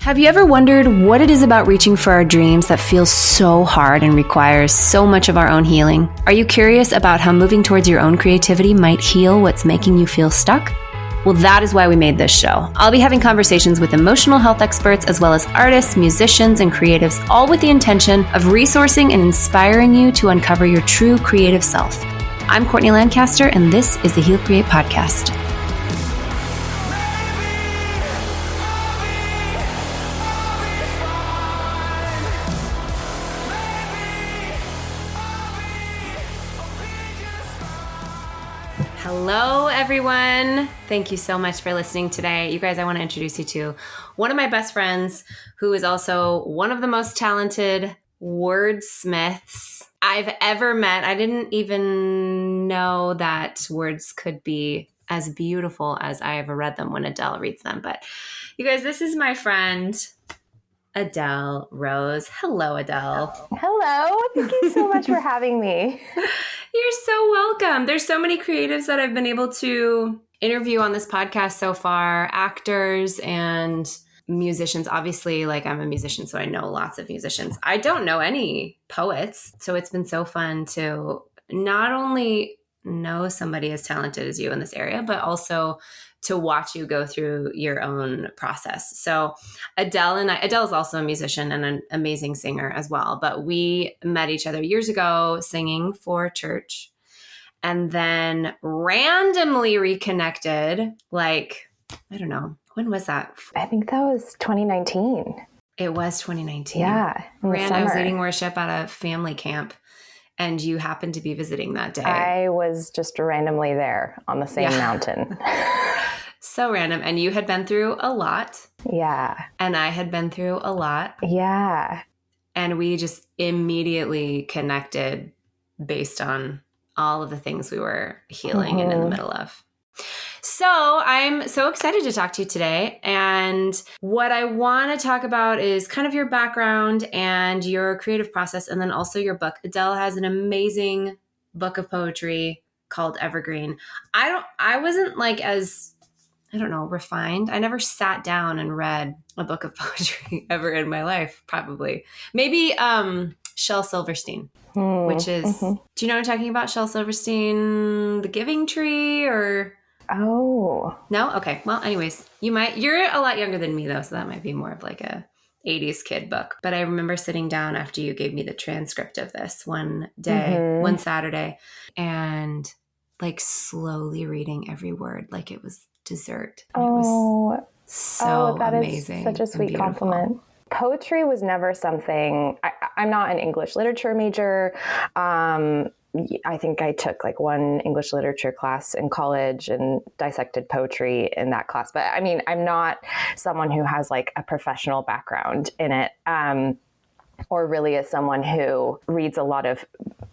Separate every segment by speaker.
Speaker 1: Have you ever wondered what it is about reaching for our dreams that feels so hard and requires so much of our own healing? Are you curious about how moving towards your own creativity might heal what's making you feel stuck? Well, that is why we made this show. I'll be having conversations with emotional health experts as well as artists, musicians, and creatives, all with the intention of resourcing and inspiring you to uncover your true creative self. I'm Courtney Lancaster, and this is the Heal Create Podcast. Hello, everyone. Thank you so much for listening today. You guys, I want to introduce you to one of my best friends who is also one of the most talented wordsmiths I've ever met. I didn't even know that words could be as beautiful as I ever read them when Adele reads them. But you guys, this is my friend, Adelle Rose. Hello, Adelle.
Speaker 2: Hello. Thank you so much for having me.
Speaker 1: You're so welcome. There's so many creatives that I've been able to interview on this podcast so far, actors and musicians. Obviously, like I'm a musician, so I know lots of musicians. I don't know any poets. So it's been so fun to not only know somebody as talented as you in this area, but also to watch you go through your own process. So Adele is also a musician and an amazing singer as well. But we met each other years ago singing for church and then randomly reconnected. Like, I don't know, when was that?
Speaker 2: I think that was 2019.
Speaker 1: It was 2019.
Speaker 2: Yeah.
Speaker 1: I was leading worship at a family camp. And you happened to be visiting that day.
Speaker 2: I was just randomly there on the same mountain.
Speaker 1: So random. And you had been through a lot.
Speaker 2: Yeah.
Speaker 1: And I had been through a lot.
Speaker 2: Yeah.
Speaker 1: And we just immediately connected based on all of the things we were healing and in the middle of. So I'm so excited to talk to you today. And what I want to talk about is kind of your background and your creative process, and then also your book. Adele has an amazing book of poetry called Evergreen. I wasn't like as, I don't know, refined. I never sat down and read a book of poetry ever in my life, probably. Maybe Shel Silverstein, which is, do you know what I'm talking about? Shel Silverstein, The Giving Tree, or...
Speaker 2: Oh.
Speaker 1: No? Okay. Well, anyways, you're a lot younger than me though, so that might be more of like a 80s kid book. But I remember sitting down after you gave me the transcript of this one day, one Saturday, and like slowly reading every word like it was dessert. And it was so
Speaker 2: that
Speaker 1: amazing.
Speaker 2: Is such a sweet compliment. Poetry was never something, I'm not an English literature major. I think I took like one English literature class in college and dissected poetry in that class. But I mean, I'm not someone who has like a professional background in it, or really is someone who reads a lot of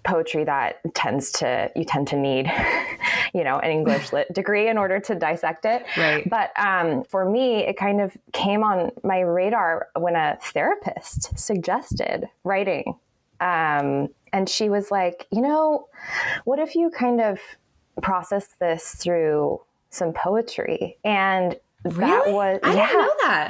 Speaker 2: poetry that you tend to need, an English lit degree in order to dissect it.
Speaker 1: Right.
Speaker 2: But for me, it kind of came on my radar when a therapist suggested writing. And she was like, what if you kind of process this through some poetry? And that was,
Speaker 1: I didn't know that.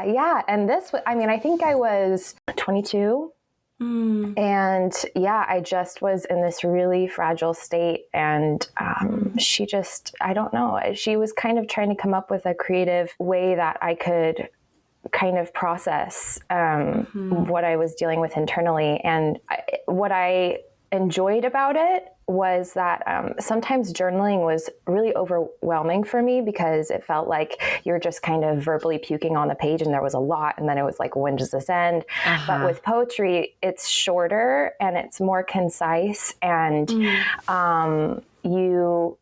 Speaker 2: Yeah. And this, I think I was 22. And I just was in this really fragile state. And she just, I don't know, she was kind of trying to come up with a creative way that I could kind of process what I was dealing with internally. And what I enjoyed about it was that sometimes journaling was really overwhelming for me because it felt like you're just kind of verbally puking on the page and there was a lot. And then it was like, when does this end? But with poetry, it's shorter and it's more concise. And you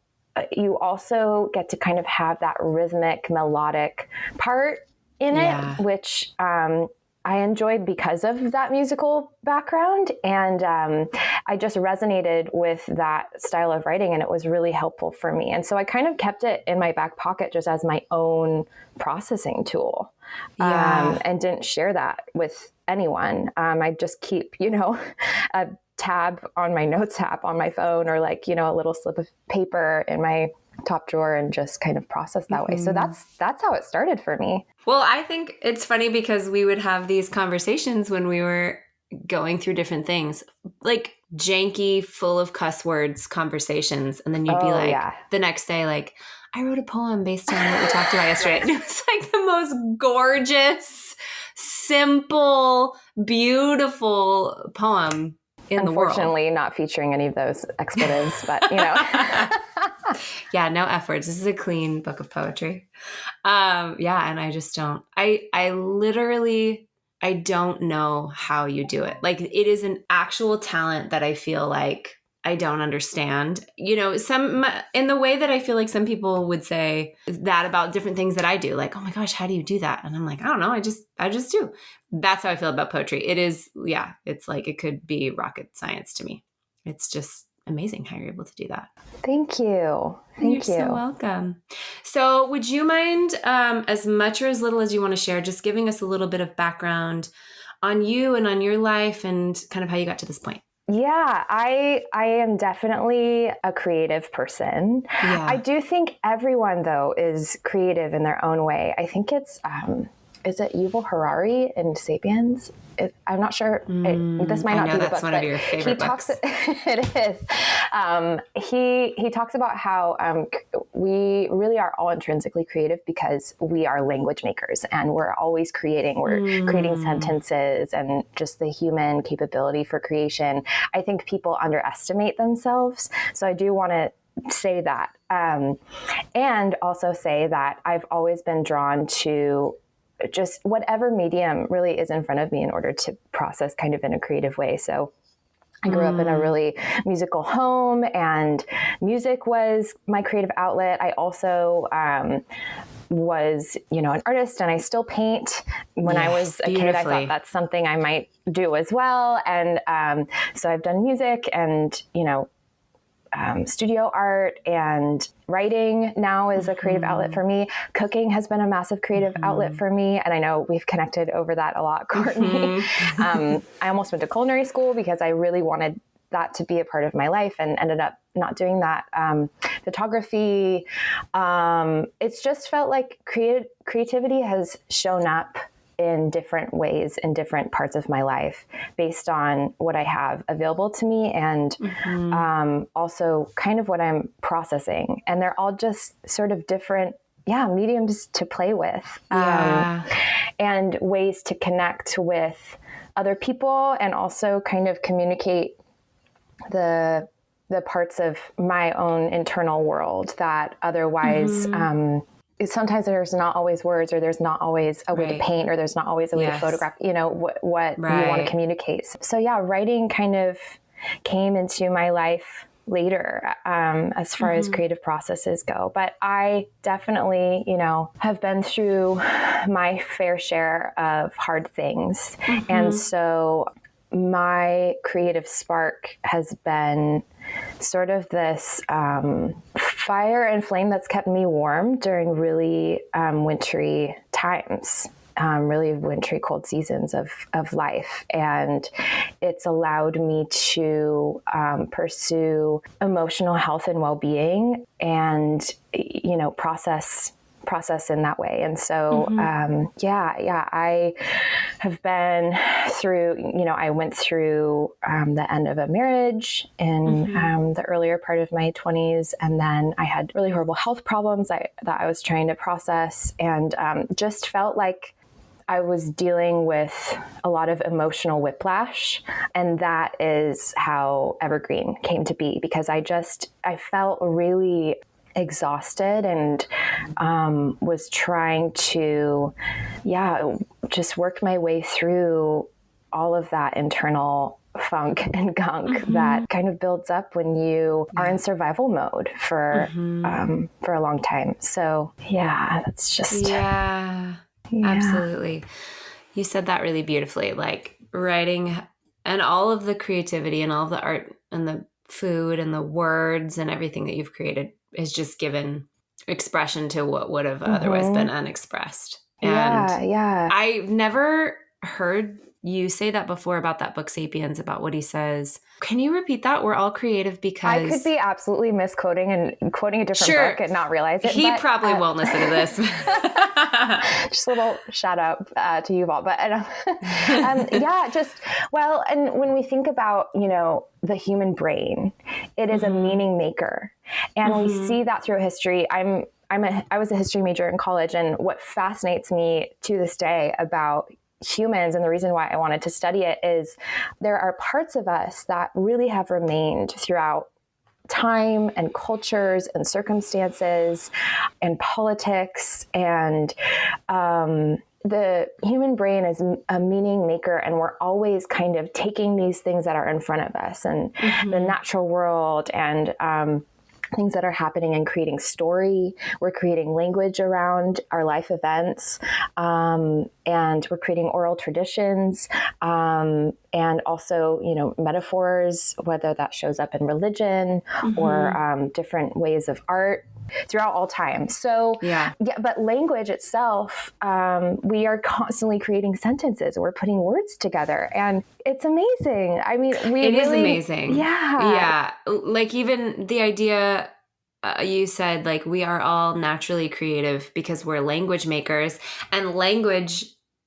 Speaker 2: also get to kind of have that rhythmic, melodic part in it, which I enjoyed because of that musical background. And I just resonated with that style of writing, and it was really helpful for me. And so I kind of kept it in my back pocket just as my own processing tool, and didn't share that with anyone. I just keep, a tab on my notes app on my phone, or like, a little slip of paper in my top drawer and just kind of process that way. So that's how it started for me.
Speaker 1: Well, I think it's funny because we would have these conversations when we were going through different things, like janky, full of cuss words conversations. And then you'd be like, the next day, like, I wrote a poem based on what we talked about yesterday. And it was like the most gorgeous, simple, beautiful poem in the world.
Speaker 2: Unfortunately, not featuring any of those expletives, but
Speaker 1: Yeah, no F words. This is a clean book of poetry. Yeah, and I just don't. I literally, I don't know how you do it. Like, it is an actual talent that I feel like I don't understand. Some in the way that I feel like some people would say that about different things that I do. Like, oh my gosh, how do you do that? And I'm like, I don't know. I just do. That's how I feel about poetry. It is, yeah, it's like it could be rocket science to me. It's just amazing how you're able to do that.
Speaker 2: Thank you.
Speaker 1: You're so welcome. So would you mind, as much or as little as you want to share, just giving us a little bit of background on you and on your life and kind of how you got to this point?
Speaker 2: Yeah, I am definitely a creative person. Yeah. I do think everyone, though, is creative in their own way. I think it's, is it Yuval Harari in *Sapiens*? I'm not sure. This might not be the book.
Speaker 1: That's one of your favorite books.
Speaker 2: It is. He talks about how we really are all intrinsically creative because we are language makers and we're always creating. We're creating sentences and just the human capability for creation. I think people underestimate themselves. So I do want to say that. And also say that I've always been drawn to just whatever medium really is in front of me in order to process kind of in a creative way. So I grew up in a really musical home and music was my creative outlet. I also was, an artist and I still paint. When I was a kid, I thought that's something I might do as well. And so I've done music and, studio art, and writing now is a creative outlet for me. Cooking has been a massive creative outlet for me. And I know we've connected over that a lot, Courtney. I almost went to culinary school because I really wanted that to be a part of my life and ended up not doing that. Photography. It's just felt like creativity has shown up in different ways in different parts of my life based on what I have available to me and also kind of what I'm processing. And they're all just sort of different, mediums to play with and ways to connect with other people and also kind of communicate the parts of my own internal world that otherwise sometimes there's not always words, or there's not always a way to paint, or there's not always a way to photograph, what you want to communicate. So writing kind of came into my life later, as far as creative processes go. But I definitely, have been through my fair share of hard things. And so my creative spark has been sort of this fire and flame that's kept me warm during really wintry times, really wintry, cold seasons of life. And it's allowed me to pursue emotional health and well-being and, process in that way. And so, I have been through, I went through the end of a marriage in the earlier part of my 20s. And then I had really horrible health problems that I was trying to process, and just felt like I was dealing with a lot of emotional whiplash. And that is how Evergreen came to be, because I felt really exhausted and was trying to just work my way through all of that internal funk and gunk that kind of builds up when you are in survival mode for a long time. So that's just
Speaker 1: absolutely. You said that really beautifully, like writing and all of the creativity and all of the art and the food and the words and everything that you've created has just given expression to what would have otherwise been unexpressed. And I've never heard you say that before about that book, Sapiens, about what he says. Can you repeat that? We're all creative because...
Speaker 2: I could be absolutely misquoting and quoting a different book and not realize it.
Speaker 1: He probably won't listen to this.
Speaker 2: Just a little shout out to Yuval. But and when we think about, the human brain, it is a meaning maker. And we see that through history. I was a history major in college, and what fascinates me to this day about humans, and the reason why I wanted to study it, is there are parts of us that really have remained throughout time and cultures and circumstances and politics, and the human brain is a meaning maker, and we're always kind of taking these things that are in front of us and the natural world and things that are happening and creating story. We're creating language around our life events, and we're creating oral traditions, and also, metaphors, whether that shows up in religion or different ways of art throughout all time. So, but language itself, we are constantly creating sentences. We're putting words together, and it's amazing. I mean,
Speaker 1: it is amazing. Yeah. Like even the idea you said, like, we are all naturally creative because we're language makers, and language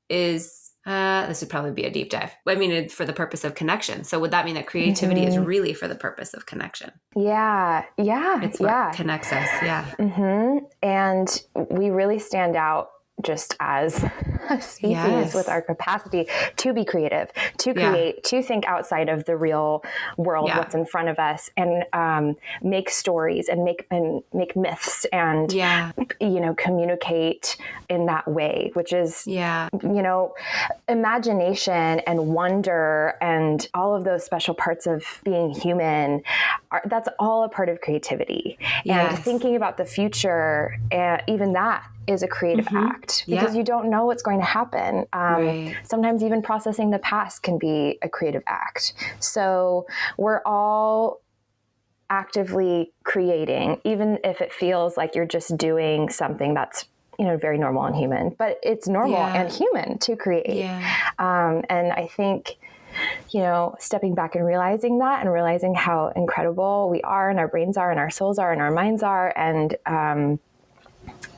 Speaker 1: is, this would probably be a deep dive. I mean, for the purpose of connection. So would that mean that creativity is really for the purpose of connection?
Speaker 2: Yeah.
Speaker 1: It's what connects us. Yeah.
Speaker 2: And we really stand out just as a species with our capacity to be creative, to create, to think outside of the real world, what's in front of us, and make stories and make myths and, communicate in that way, which is, imagination and wonder and all of those special parts of being human. That's all a part of creativity. And thinking about the future, even that is a creative act, because you don't know what's going to happen. Sometimes even processing the past can be a creative act. So we're all actively creating, even if it feels like you're just doing something that's, very normal and human, but it's normal and human to create. And I think, stepping back and realizing that, and realizing how incredible we are, and our brains are, and our souls are, and our minds are, and,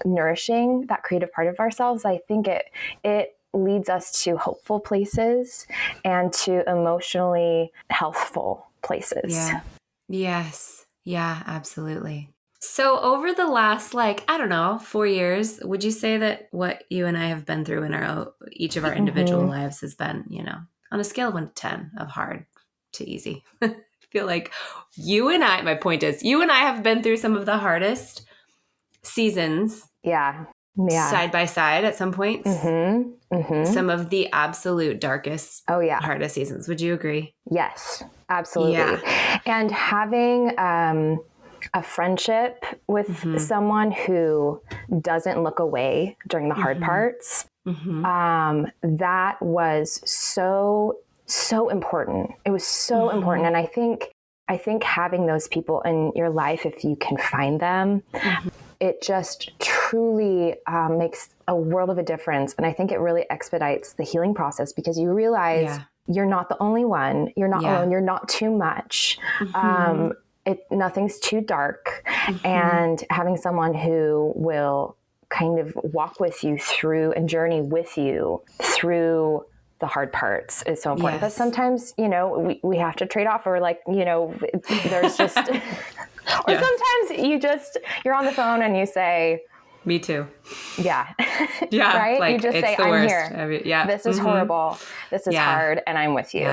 Speaker 2: nourishing that creative part of ourselves, I think it leads us to hopeful places and to emotionally healthful places.
Speaker 1: Yes. Yeah, absolutely. So over the last, 4 years, would you say that what you and I have been through in each of our individual lives has been, on a scale of 1 to 10 of hard to easy? I feel like my point is, you and I have been through some of the hardest seasons. Side by side at some points. Some of the absolute darkest, hardest seasons. Would you agree?
Speaker 2: Yes, absolutely. And having a friendship with someone who doesn't look away during the hard parts, that was so important. It was so important. And I think having those people in your life, if you can find them, it just truly makes a world of a difference. And I think it really expedites the healing process, because you realize you're not the only one. You're not alone. You're not too much. Nothing's too dark. And having someone who will kind of walk with you through and journey with you through the hard parts is so important. But sometimes, we have to trade off, or there's just... Or sometimes you're on the phone and you say,
Speaker 1: me too.
Speaker 2: Yeah.
Speaker 1: Yeah.
Speaker 2: Right? You just say, I'm
Speaker 1: worst.
Speaker 2: here. This is horrible. This is hard. And I'm with you.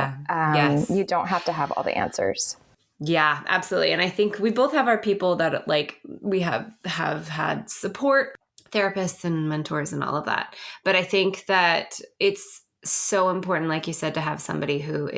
Speaker 2: You don't have to have all the answers.
Speaker 1: Yeah, absolutely. And I think we both have our people that we have had support, therapists and mentors and all of that. But I think that it's so important, like you said, to have somebody who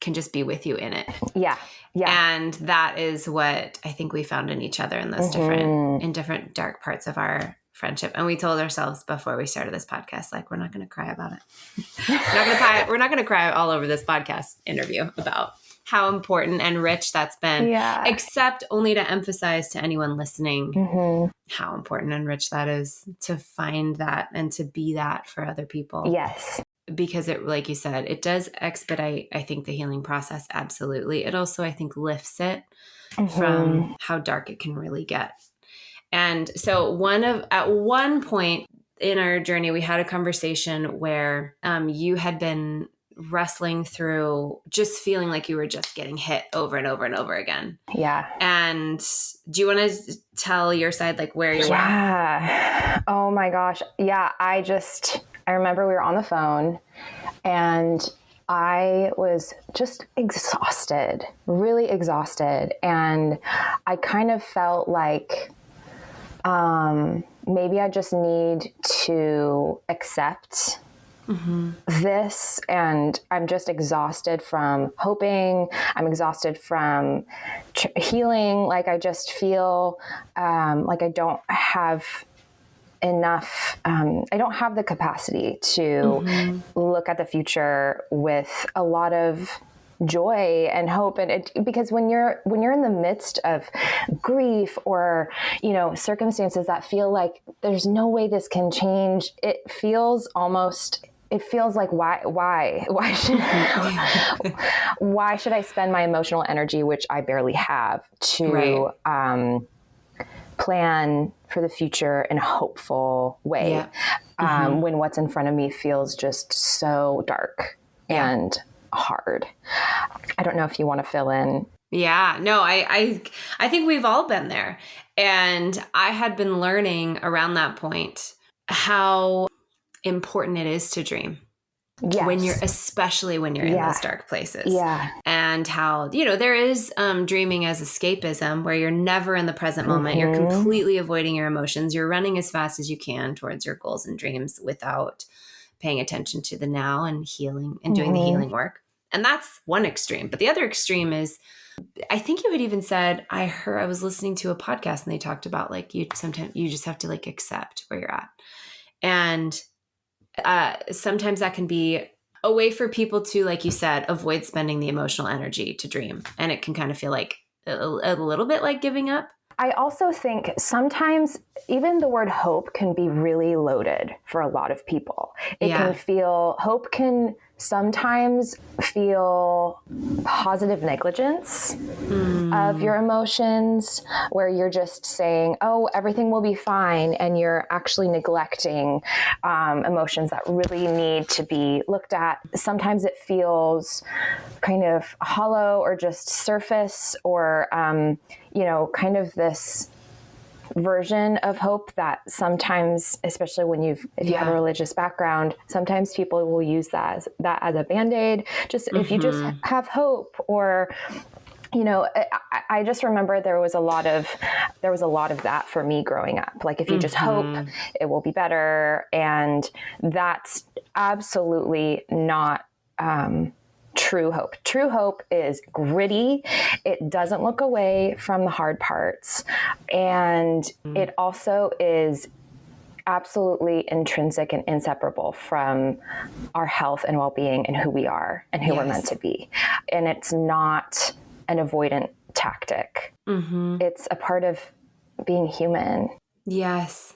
Speaker 1: can just be with you in it. Yeah. And that is what I think we found in each other in those different dark parts of our friendship. And we told ourselves before we started this podcast, we're not going to cry about it. We're not going to cry all over this podcast interview about how important and rich that's been, except only to emphasize to anyone listening how important and rich that is, to find that and to be that for other people.
Speaker 2: Yes.
Speaker 1: because it, like you said, it does expedite, I think, the healing process. Absolutely. It also, I think, lifts it from how dark it can really get. And so at one point in our journey, we had a conversation where you had been wrestling through just feeling like you were just getting hit over and over and over again.
Speaker 2: Yeah.
Speaker 1: And do you want to tell your side, like where you were?
Speaker 2: Yeah. Oh my gosh. Yeah. I remember we were on the phone and I was just exhausted, really exhausted. And I kind of felt like, maybe I just need to accept this, and I'm just exhausted from hoping. I'm exhausted from healing. Like I just feel like I don't have enough. I don't have the capacity to look at the future with a lot of joy and hope. And because when you're in the midst of grief or, circumstances that feel like there's no way this can change, it feels like why should I spend my emotional energy, which I barely have, to plan for the in a hopeful way, when what's in front of me feels just so dark and hard. I don't know if you want to fill in.
Speaker 1: Yeah, no, I think we've all been there. And I had been learning around that point how important it is to dream.
Speaker 2: Yes.
Speaker 1: Especially when you're in those dark places.
Speaker 2: Yeah.
Speaker 1: And how, there is dreaming as escapism, where you're never in the present moment. You're completely avoiding your emotions. You're running as fast as you can towards your goals and dreams without paying attention to the now and healing and doing the healing work. And that's one extreme. But the other extreme is, I think you had even said, I was listening to a podcast and they talked about like, sometimes you just have to like accept where you're at. And sometimes that can be a way for people to, like you said, avoid spending the emotional energy to dream. And it can kind of feel like a little bit like giving up.
Speaker 2: I also think sometimes even the word hope can be really loaded for a lot of people. Hope can sometimes feel positive negligence of your emotions, where you're just saying, oh, everything will be fine. And you're actually neglecting emotions that really need to be looked at. Sometimes it feels kind of hollow or just surface, or, kind of this version of hope that sometimes, especially if you have a religious background, sometimes people will use that as a Band-Aid. Just if you just have hope, or I just remember there was a lot of that for me growing up. Like if you just hope, it will be better, and that's absolutely not true hope. True hope is gritty. It doesn't look away from the hard parts. And it also is absolutely intrinsic and inseparable from our health and well-being and who we are and who we're meant to be. And it's not an avoidant tactic. It's a part of being human.
Speaker 1: Yes.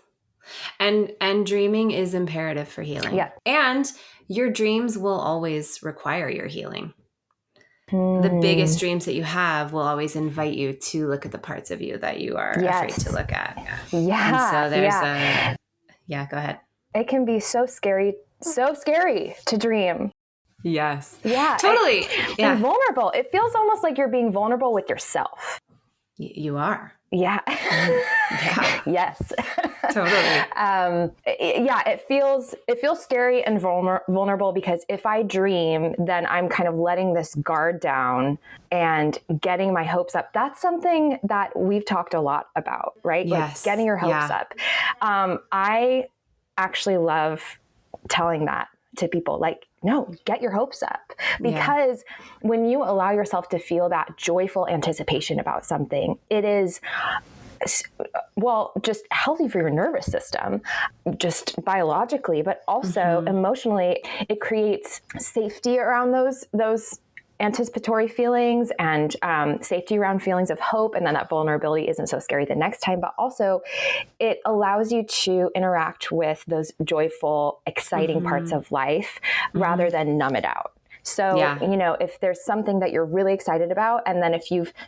Speaker 1: And dreaming is imperative for healing.
Speaker 2: Yeah.
Speaker 1: And your dreams will always require your healing. The biggest dreams that you have will always invite you to look at the parts of you that you are afraid to look at.
Speaker 2: Yeah.
Speaker 1: And so there's go ahead.
Speaker 2: It can be so scary to dream.
Speaker 1: Yes.
Speaker 2: Yeah.
Speaker 1: Totally.
Speaker 2: And vulnerable. It feels almost like you're being vulnerable with yourself.
Speaker 1: You are.
Speaker 2: Yeah.
Speaker 1: Yeah.
Speaker 2: Yes.
Speaker 1: Totally.
Speaker 2: It feels scary and vulnerable, because if I dream, then I'm kind of letting this guard down and getting my hopes up. That's something that we've talked a lot about, right?
Speaker 1: Yes.
Speaker 2: Like getting your hopes up. I actually love telling that to people, like, no, get your hopes up, because when you allow yourself to feel that joyful anticipation about something, it is, just healthy for your nervous system, just biologically, but also emotionally. It creates safety around those anticipatory feelings and safety around feelings of hope. And then that vulnerability isn't so scary the next time, but also it allows you to interact with those joyful, exciting parts of life rather than numb it out. So, if there's something that you're really excited about, and then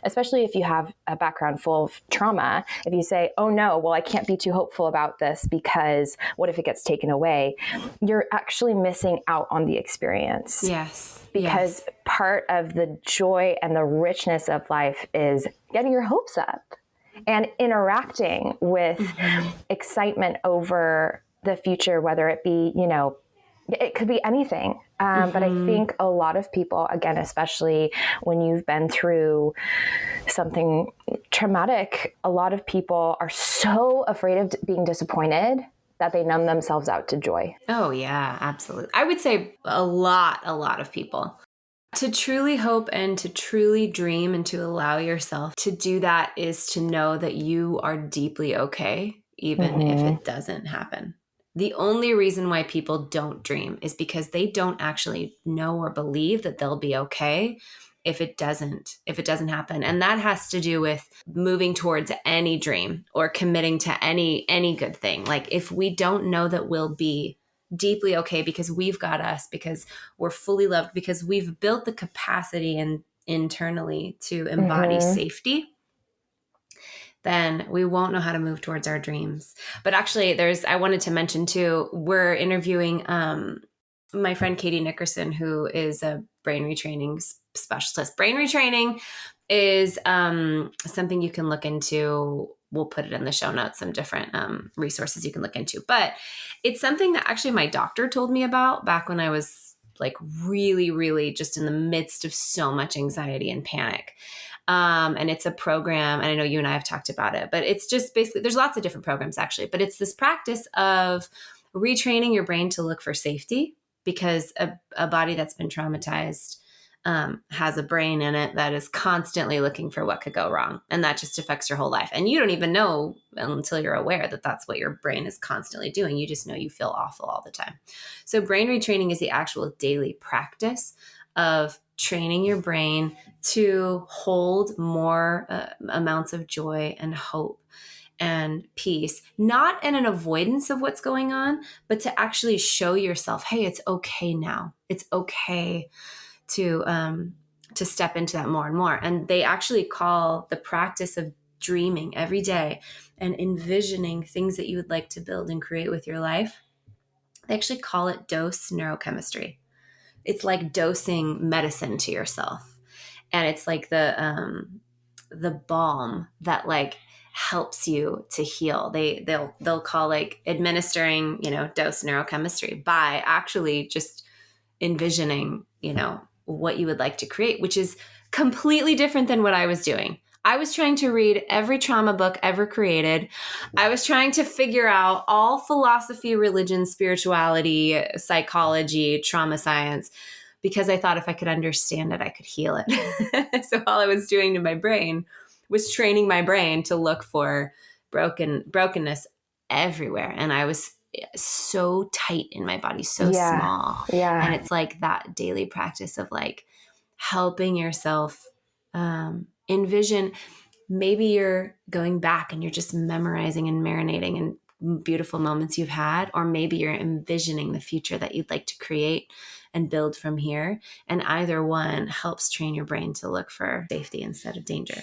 Speaker 2: especially if you have a background full of trauma, if you say, oh no, well, I can't be too hopeful about this because what if it gets taken away? You're actually missing out on the experience.
Speaker 1: Yes.
Speaker 2: Because part of the joy and the richness of life is getting your hopes up and interacting with excitement over the future, whether it be, it could be anything. But I think a lot of people, again, especially when you've been through something traumatic, a lot of people are so afraid of being disappointed that they numb themselves out to joy.
Speaker 1: Oh, yeah, absolutely. I would say a lot of people. To truly hope and to truly dream and to allow yourself to do that is to know that you are deeply okay, even if it doesn't happen. The only reason why people don't dream is because they don't actually know or believe that they'll be okay if it doesn't happen. And that has to do with moving towards any dream or committing to any good thing. Like if we don't know that we'll be deeply okay because we've got us, because we're fully loved, because we've built the capacity and internally to embody safety, then we won't know how to move towards our dreams. But actually I wanted to mention too, we're interviewing my friend Katie Nickerson, who is a brain retraining specialist. Brain retraining is something you can look into. We'll put it in the show notes, some different resources you can look into. But it's something that actually my doctor told me about back when I was like really, really just in the midst of so much anxiety and panic. And it's a program, and I know you and I have talked about it, but it's just basically, there's lots of different programs actually, but it's this practice of retraining your brain to look for safety, because a body that's been traumatized has a brain in it that is constantly looking for what could go wrong. And that just affects your whole life. And you don't even know until you're aware that that's what your brain is constantly doing. You just know you feel awful all the time. So brain retraining is the actual daily practice of training your brain to hold more amounts of joy and hope and peace, not in an avoidance of what's going on, but to actually show yourself, hey, it's okay now. It's okay to step into that more and more. And they actually call the practice of dreaming every day and envisioning things that you would like to build and create with your life. They actually call it dose neurochemistry. It's like dosing medicine to yourself. And it's like the balm that like helps you to heal. They'll call like administering, dose neurochemistry by actually just envisioning, what you would like to create, which is completely different than what I was doing. I was trying to read every trauma book ever created. I was trying to figure out all philosophy, religion, spirituality, psychology, trauma science, because I thought if I could understand it, I could heal it. So all I was doing to my brain was training my brain to look for brokenness everywhere. And I was so tight in my body, so small.
Speaker 2: Yeah.
Speaker 1: And it's like that daily practice of like helping yourself envision. Maybe you're going back and you're just memorizing and marinating in beautiful moments you've had, or maybe you're envisioning the future that you'd like to create and build from here. And either one helps train your brain to look for safety instead of danger.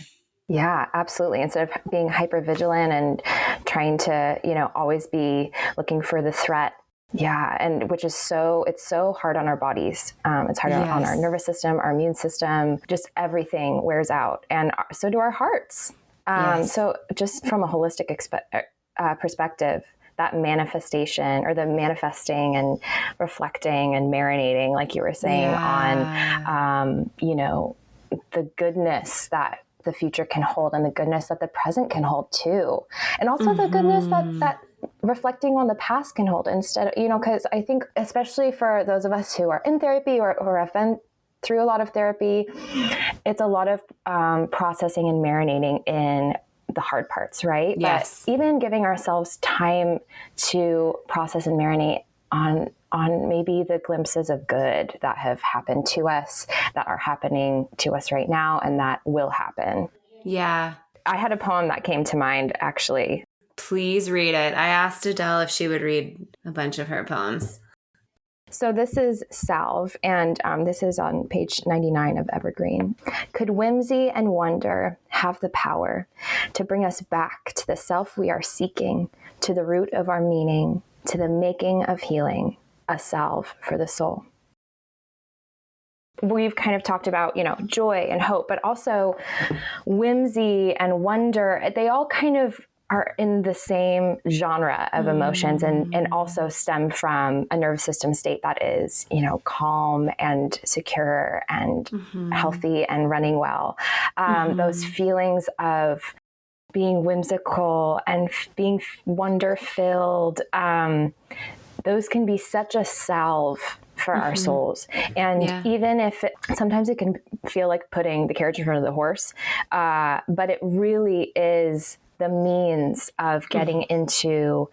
Speaker 2: Yeah, absolutely. Instead of being hyper vigilant and trying to, always be looking for the threat. Yeah. And it's so hard on our bodies. It's hard on our nervous system, our immune system, just everything wears out. And so do our hearts. So just from a holistic perspective, that manifestation or the manifesting and reflecting and marinating, like you were saying, on, the goodness that the future can hold and the goodness that the present can hold too. And also the goodness that reflecting on the past can hold instead, because I think especially for those of us who are in therapy or have been through a lot of therapy, it's a lot of processing and marinating in the hard parts, right?
Speaker 1: Yes.
Speaker 2: But even giving ourselves time to process and marinate on on maybe the glimpses of good that have happened to us, that are happening to us right now, and that will happen.
Speaker 1: Yeah.
Speaker 2: I had a poem that came to mind, actually.
Speaker 1: Please read it. I asked Adele if she would read a bunch of her poems.
Speaker 2: So this is Salve, and this is on page 99 of Evergreen. Could whimsy and wonder have the power to bring us back to the self we are seeking, to the root of our meaning, to the making of healing, a salve for the soul? We've kind of talked about, joy and hope, but also whimsy and wonder. They all kind of are in the same genre of emotions and also stem from a nervous system state that is, calm and secure and healthy and running well. Those feelings of being whimsical and being wonder-filled, those can be such a salve for our souls. And even if sometimes it can feel like putting the carriage in front of the horse, but it really is the means of getting into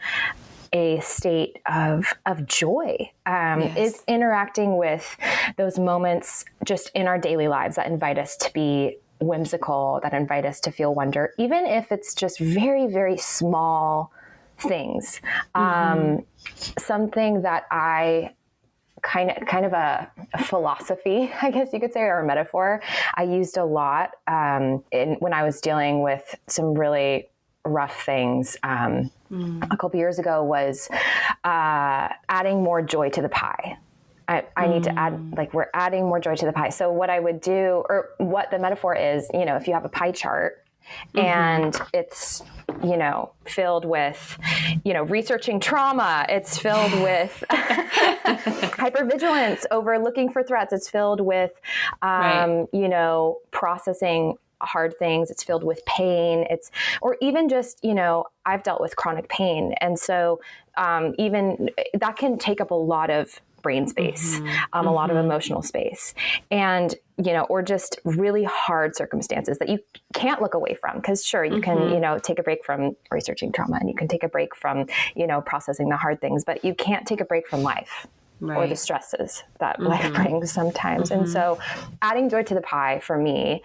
Speaker 2: a state of joy, is interacting with those moments just in our daily lives that invite us to be whimsical, that invite us to feel wonder, even if it's just very, very small things. Something that I kind of a philosophy, I guess you could say, or a metaphor I used a lot when I was dealing with some really rough things a couple years ago was adding more joy to the pie. I need to add, we're adding more joy to the pie. So what I would do, or what the metaphor is, if you have a pie chart and it's, filled with, researching trauma, it's filled with hypervigilance over looking for threats. It's filled with, processing hard things. It's filled with pain. Or even just, I've dealt with chronic pain. And so even that can take up a lot of brain space, a lot of emotional space, and, or just really hard circumstances that you can't look away from. Because sure, you can, take a break from researching trauma, and you can take a break from, processing the hard things, but you can't take a break from life. Right. Or the stresses that life brings sometimes. And so adding joy to the pie for me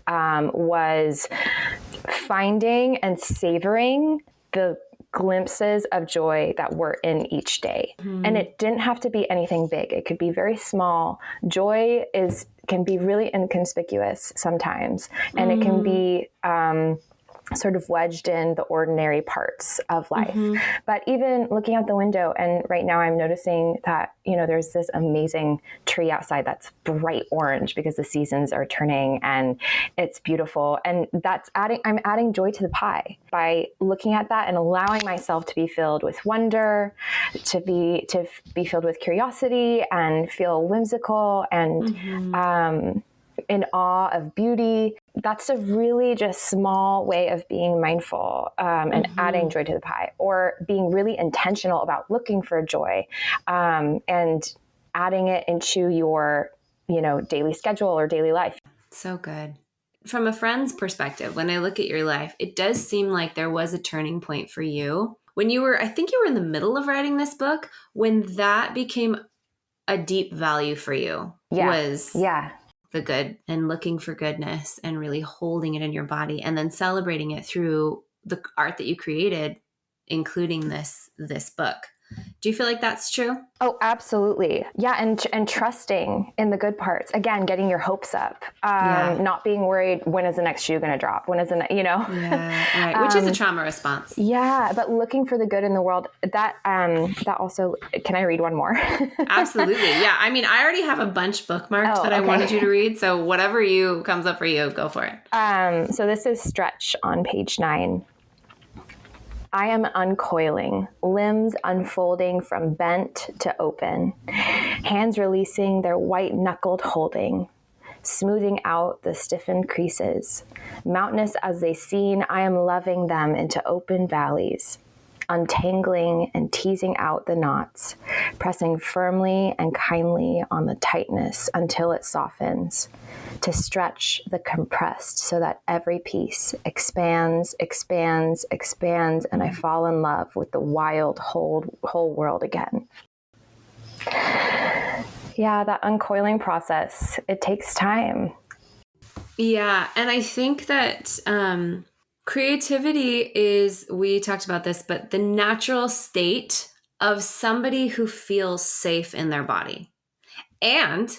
Speaker 2: was finding and savoring the glimpses of joy that were in each day. And it didn't have to be anything big. It could be very small. Joy can be really inconspicuous sometimes. And it can be sort of wedged in the ordinary parts of life. But even looking out the window, and right now I'm noticing that, there's this amazing tree outside that's bright orange because the seasons are turning and it's beautiful. And I'm adding joy to the pie by looking at that and allowing myself to be filled with wonder, to be filled with curiosity and feel whimsical and, in awe of beauty. That's a really just small way of being mindful and adding joy to the pie, or being really intentional about looking for joy and adding it into your, daily schedule or daily life.
Speaker 1: So good. From a friend's perspective, when I look at your life, it does seem like there was a turning point for you when I think you were in the middle of writing this book, when that became a deep value for you. Was the good and looking for goodness and really holding it in your body and then celebrating it through the art that you created, including this book. Do you feel like that's true?
Speaker 2: Oh, absolutely. Yeah. And trusting in the good parts. Again, getting your hopes up, not being worried, when is the next shoe going to drop? When is
Speaker 1: Yeah, right. Which is a trauma response.
Speaker 2: Yeah. But looking for the good in the world, that also, can I read one more?
Speaker 1: Absolutely. Yeah. I mean, I already have a bunch bookmarked that I wanted you to read. So whatever comes up for you, go for it.
Speaker 2: So this is Stretch on page 9. I am uncoiling, limbs unfolding from bent to open, hands releasing their white-knuckled holding, smoothing out the stiffened creases. Mountainous as they seem, I am loving them into open valleys, untangling and teasing out the knots, pressing firmly and kindly on the tightness until it softens, to stretch the compressed so that every piece expands, expands, expands, and I fall in love with the wild whole world again. Yeah, that uncoiling process, it takes time.
Speaker 1: Yeah. And I think that creativity is, we talked about this, but the natural state of somebody who feels safe in their body. And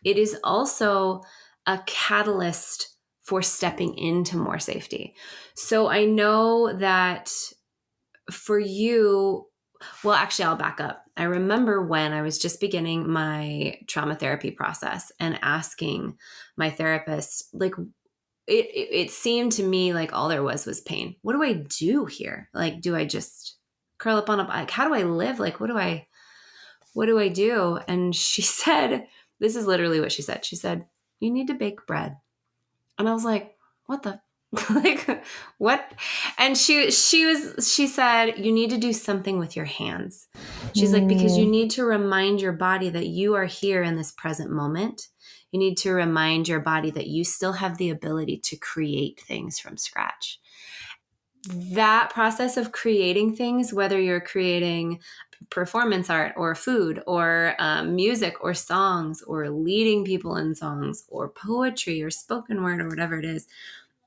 Speaker 1: it is also a catalyst for stepping into more safety. So I know that for you, well, actually, I'll back up. I remember when I was just beginning my trauma therapy process and asking my therapist, like, it seemed to me like all there was pain. What do I do here? Like, do I just curl up on a bike? How do I live? Like, what do I do? And she said, this is literally what she said. She said, you need to bake bread. And I was like, what the like what? And she said, you need to do something with your hands. She's like, because you need to remind your body that you are here in this present moment. You need to remind your body that you still have the ability to create things from scratch. That process of creating things, whether you're creating performance art or food or music or songs or leading people in songs or poetry or spoken word or whatever it is,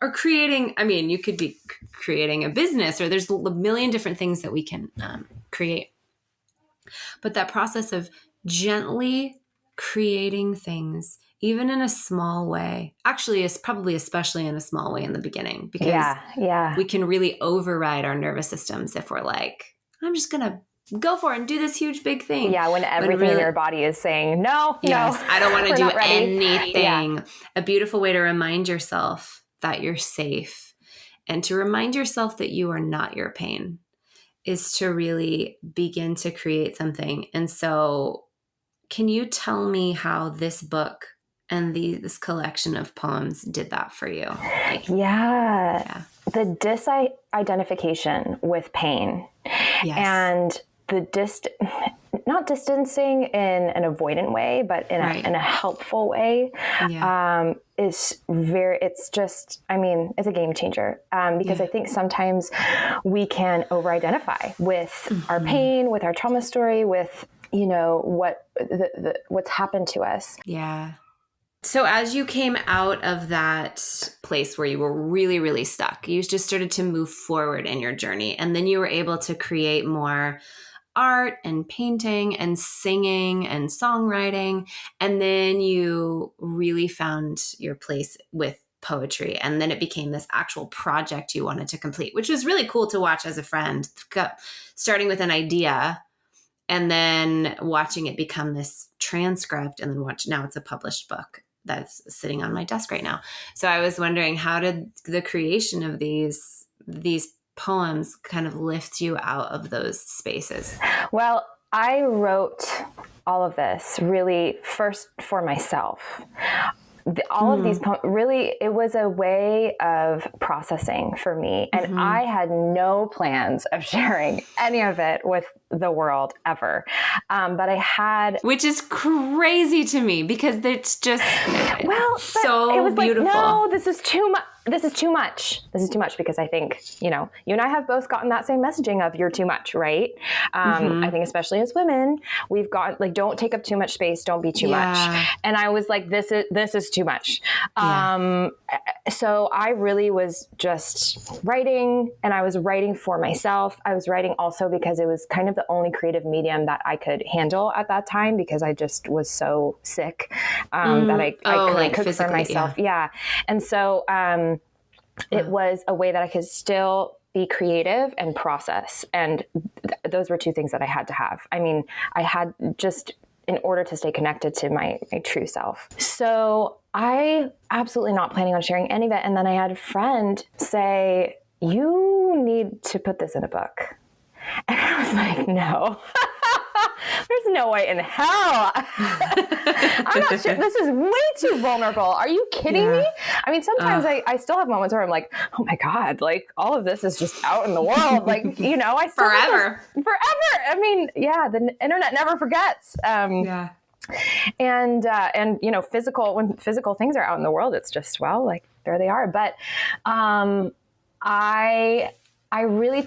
Speaker 1: or creating, I mean, you could be creating a business, or there's a million different things that we can create. But that process of gently creating things, even in a small way, actually is probably especially in a small way in the beginning, because we can really override our nervous systems if we're like, I'm just going to go for it and do this huge big thing.
Speaker 2: Yeah, when everything in your body is saying, no,
Speaker 1: I don't want to do anything.
Speaker 2: Yeah.
Speaker 1: A beautiful way to remind yourself that you're safe and to remind yourself that you are not your pain is to really begin to create something. And so can you tell me how this book and this collection of poems did that for you?
Speaker 2: Yeah. The disidentification with pain.
Speaker 1: Yes.
Speaker 2: And the not distancing in an avoidant way, but in a helpful way, it's just, I mean, it's a game changer. Because I think sometimes we can over-identify with our pain, with our trauma story, with, what's happened to us.
Speaker 1: Yeah. So as you came out of that place where you were really, really stuck, you just started to move forward in your journey. And then you were able to create more art and painting and singing and songwriting. And then you really found your place with poetry. And then it became this actual project you wanted to complete, which was really cool to watch as a friend, starting with an idea and then watching it become this transcript, and then now it's a published book that's sitting on my desk right now. So I was wondering, how did the creation of these poems kind of lift you out of those spaces?
Speaker 2: Well, I wrote all of this really first for myself. All of these poems, really, it was a way of processing for me. And I had no plans of sharing any of it with the world ever. But I had...
Speaker 1: Which is crazy to me, because it's just
Speaker 2: so it was
Speaker 1: beautiful.
Speaker 2: Like, no, this is too much. This is too much. This is too much, because I think, you and I have both gotten that same messaging of you're too much, right? I think especially as women, we've got like, don't take up too much space. Don't be too much. And I was like, this is too much. So I really was just writing, and I was writing for myself. I was writing also because it was kind of the only creative medium that I could handle at that time, because I just was so sick that I couldn't cook for myself. Yeah. And so it was a way that I could still be creative and process. And those were two things that I had to have. I mean, I had just, in order to stay connected to my true self. So I absolutely not planning on sharing any of it. And then I had a friend say, you need to put this in a book. And I was like, no. There's no way in hell. I'm not sure. This is way too vulnerable. Are you kidding me? I mean, sometimes I still have moments where I'm like, oh my God, like all of this is just out in the world. Like, I still forever. I mean, the internet never forgets. And when physical things are out in the world, it's just, well, like there they are. But, I really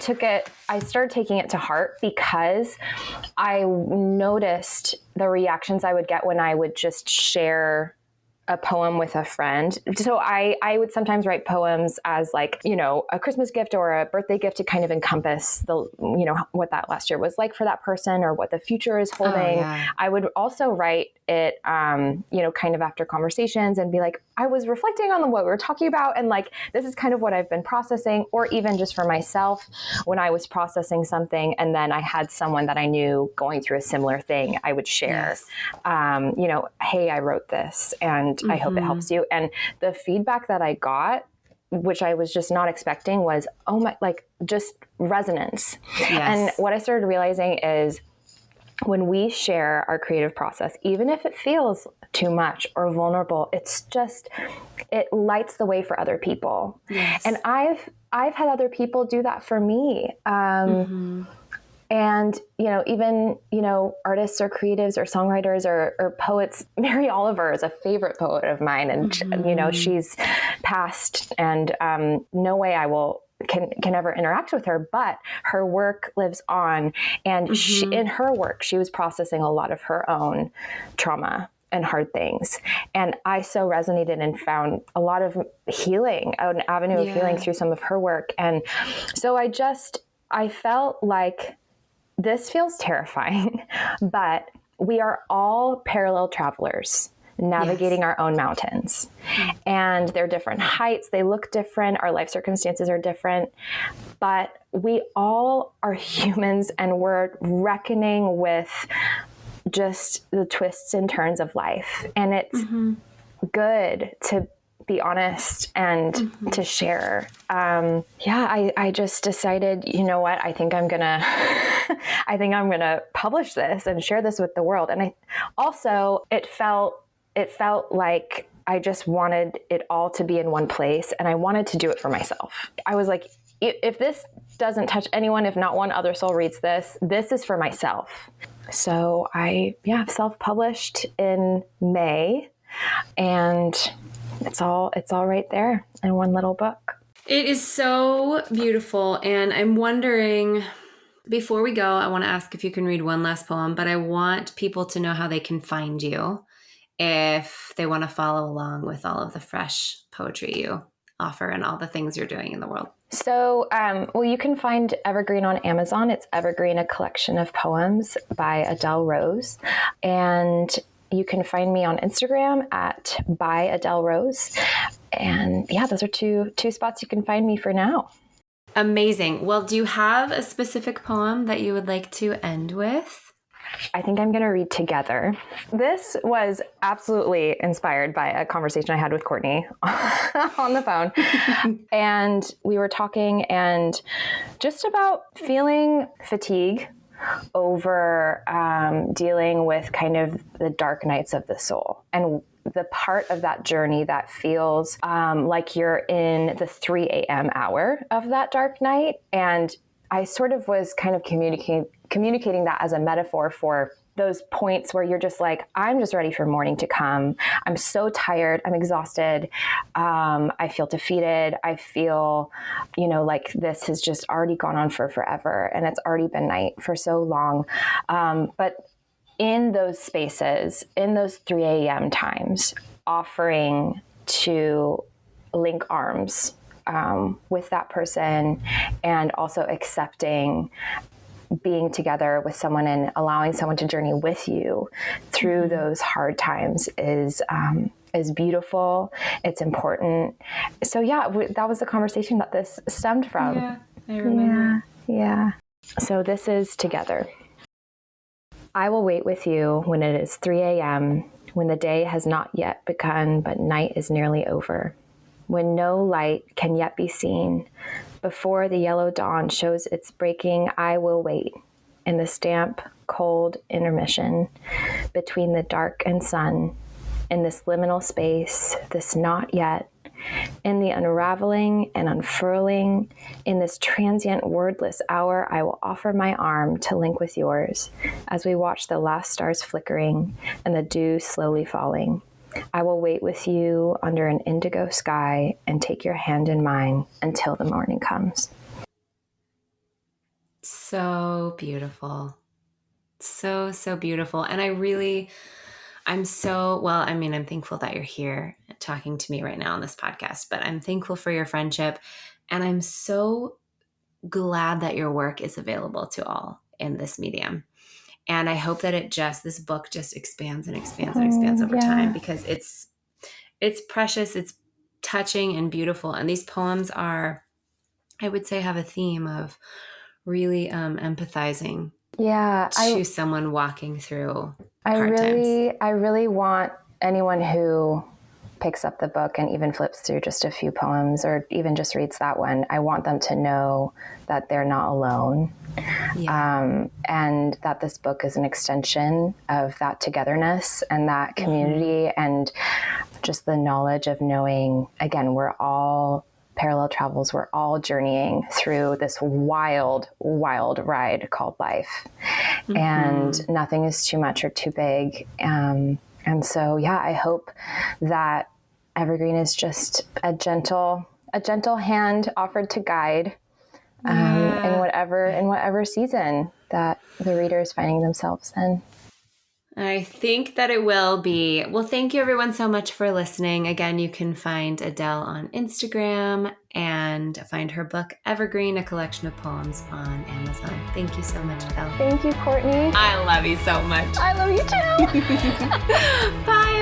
Speaker 2: I started taking it to heart because I noticed the reactions I would get when I would just share a poem with a friend. So I would sometimes write poems as like, a Christmas gift or a birthday gift to kind of encompass what that last year was like for that person or what the future is holding. Oh, yeah. I would also write it, kind of after conversations and be like, I was reflecting on what we were talking about. And like, this is kind of what I've been processing, or even just for myself when I was processing something. And then I had someone that I knew going through a similar thing, I would share, yes. Hey, I wrote this and I hope it helps you. And the feedback that I got, which I was just not expecting, was, oh my, like just resonance. Yes. And what I started realizing is when we share our creative process, even if it feels too much or vulnerable, it lights the way for other people. Yes. And I've had other people do that for me. And, even, artists or creatives or songwriters or poets. Mary Oliver is a favorite poet of mine. And, she's passed and no way I can ever interact with her, but her work lives on. And in her work, she was processing a lot of her own trauma and hard things. And I so resonated and found a lot of healing, an avenue of healing through some of her work. And so I felt like this feels terrifying, but we are all parallel travelers navigating our own mountains. And they're different heights. They look different. Our life circumstances are different, but we all are humans and we're reckoning with just the twists and turns of life. And it's good to be honest and to share. I just decided, you know what, I think I'm gonna publish this and share this with the world. And it felt like I just wanted it all to be in one place, and I wanted to do it for myself. I was like, if this doesn't touch anyone, if not one other soul reads this is for myself. So I self-published in May, and it's all right there in one little book.
Speaker 1: It is so beautiful. And I'm wondering, before we go, I want to ask if you can read one last poem, but I want people to know how they can find you if they want to follow along with all of the fresh poetry you offer and all the things you're doing in the world.
Speaker 2: So, you can find Evergreen on Amazon. It's Evergreen, a collection of poems by Adelle Rose. And you can find me on Instagram at by Adelle Rose. And those are two spots you can find me for now.
Speaker 1: Amazing. Well, do you have a specific poem that you would like to end with?
Speaker 2: I think I'm going to read Together. This was absolutely inspired by a conversation I had with Courtney on the phone. And we were talking and just about feeling fatigue over dealing with kind of the dark nights of the soul, and the part of that journey that feels like you're in the 3 a.m. hour of that dark night. And I sort of was kind of communicating that as a metaphor for those points where you're just like, I'm just ready for morning to come. I'm so tired. I'm exhausted. I feel defeated. I feel, like this has just already gone on for forever, and it's already been night for so long. But in those spaces, in those 3 a.m. times, offering to link arms with that person, and also accepting being together with someone and allowing someone to journey with you through those hard times is beautiful. It's important. So that was the conversation that this stemmed from.
Speaker 1: Yeah, I remember.
Speaker 2: Yeah. So this is Together. I will wait with you when it is 3 a.m., when the day has not yet begun, but night is nearly over, when no light can yet be seen. Before the yellow dawn shows its breaking, I will wait in the damp, cold intermission between the dark and sun, in this liminal space, this not yet, in the unraveling and unfurling, in this transient wordless hour, I will offer my arm to link with yours as we watch the last stars flickering and the dew slowly falling. I will wait with you under an indigo sky and take your hand in mine until the morning comes.
Speaker 1: So beautiful. So, so beautiful. And I'm thankful that you're here talking to me right now on this podcast, but I'm thankful for your friendship. And I'm so glad that your work is available to all in this medium. And I hope that this book just expands and expands and expands over time, because it's precious, it's touching and beautiful. And these poems are, I would say, have a theme of really empathizing to someone walking through hard times.
Speaker 2: I really want anyone who picks up the book and even flips through just a few poems or even just reads that one, I want them to know that they're not alone. And that this book is an extension of that togetherness and that community, and just the knowledge of knowing, again, we're all parallel travels. We're all journeying through this wild, wild ride called life. And nothing is too much or too big. And so, I hope that Evergreen is just a gentle hand offered to guide in whatever season that the reader is finding themselves in.
Speaker 1: I think that it will be. Well, thank you everyone so much for listening. Again, you can find Adelle on Instagram and find her book, Evergreen, a collection of poems, on Amazon. Thank you so much, Adelle.
Speaker 2: Thank you, Courtney.
Speaker 1: I love you so much.
Speaker 2: I love you too.
Speaker 1: Bye.